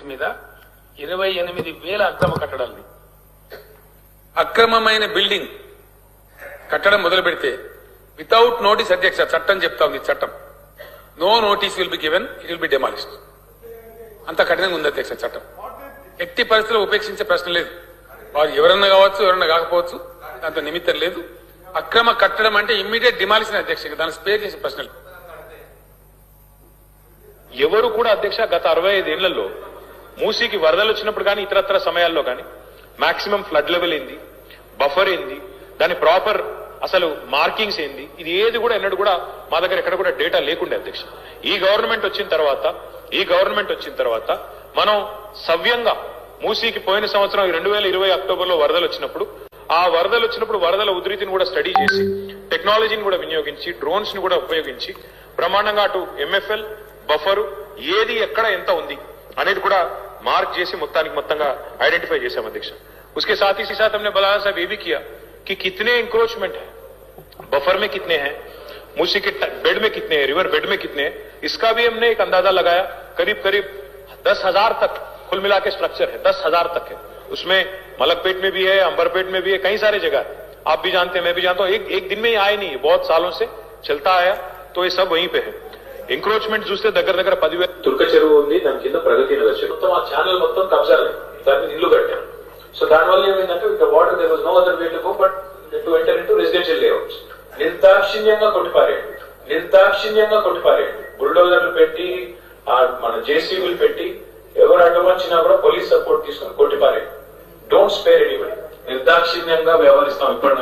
మీద 28,000 అక్రమ కట్టడాలు అక్రమమైన బిల్డింగ్ కట్టడం మొదలు పెడితే వితౌట్ నోటీస్ అధ్యక్ష చట్టం చెప్తా ఉంది చట్టం no notice will be given it will be demolished అంత కఠినంగా ఉంది అధ్యక్ష చట్టం ఎట్టి పరిస్థితుల్లో ఉపేక్షించే ప్రశ్న లేదు వారు ఎవరన్నా కావచ్చు ఎవరన్నా కాకపోవచ్చు దాంతో నిమిత్తం లేదు అక్రమ కట్టడం అంటే ఇమ్మీడియట్ డిమాలిషన్ అధ్యక్ష దాన్ని స్పేర్ చేసే ప్రశ్నలు ఎవరు కూడా అధ్యక్ష గత 65 ఏళ్లలో మూసీకి వరదలు వచ్చినప్పుడు కానీ ఇతరత్ర సమయాల్లో కానీ మాక్సిమం ఫ్లడ్ లెవెల్ ఏంది బఫర్ ఏంది దాని ప్రాపర్ అసలు మార్కింగ్స్ ఏంది ఇది ఏది కూడా ఎన్నడూ కూడా మా దగ్గర ఎక్కడ కూడా డేటా లేకుండే అధ్యక్ష ఈ గవర్నమెంట్ వచ్చిన తర్వాత మనం సవ్యంగా మూసీకి పోయిన సంవత్సరం 2020 అక్టోబర్లో వరదలు వచ్చినప్పుడు ఆ వరదలు వచ్చినప్పుడు వరదల ఉధృతిని కూడా స్టడీ చేసి టెక్నాలజీని కూడా వినియోగించి డ్రోన్స్ ని కూడా ఉపయోగించి బ్రహ్మాండంగా అటు ఎంఎఫ్ఎల్ బఫరు ఏది ఎక్కడ ఎంత ఉంది అనేది కూడా మార్క్ చేసి మొత్తంగా ఐడెంటిఫై చేశాం అధ్యక్ష उसके साथ ही साथ हमने बलाया साहब ये भी किया कि कितने इंक्रोचमेंट है बफर में कितने हैं मूसी के बेड में कितने हैं रिवर बेड में कितने हैं इसका भी हमने एक अंदाजा लगाया करीब 10,000 तक कुल मिला के स्ट्रक्चर है 10,000 तक है उसमें मलकपेट में भी है अंबरपेट में भी है कई सारे जगह आप भी जानते हैं मैं भी जानता हूं एक दिन में ही आए नहीं बहुत सालों से चलता आया तो ये सब वहीं पे है ఎంక్రోచ్మెంట్ చూస్తే దగ్గర 10,000 తుర్క చెరువు ఉంది దాని కింద ప్రగతి నగర్ చెరువు మొత్తం ఆ ఛానల్ మొత్తం కబ్జాలే దాని మీద ఇల్లు కట్టాం సో దానివల్ల ఏమైందంటే ఇక water there was no other way to go but to enter into residential layouts నిర్దాక్షిణ్యంగా కొట్టిపారేయండి బుల్డోజర్లు పెట్టి మన జేసీబీలు పెట్టి ఎవరు అడ్డమొచ్చినా కూడా పోలీస్ సపోర్ట్ తీసుకుని కొట్టిపారేయండి డోంట్ స్పేర్ ఎనీబడి నిర్దాక్షిణ్యంగా వ్యవహరిస్తాం ఇప్పుడు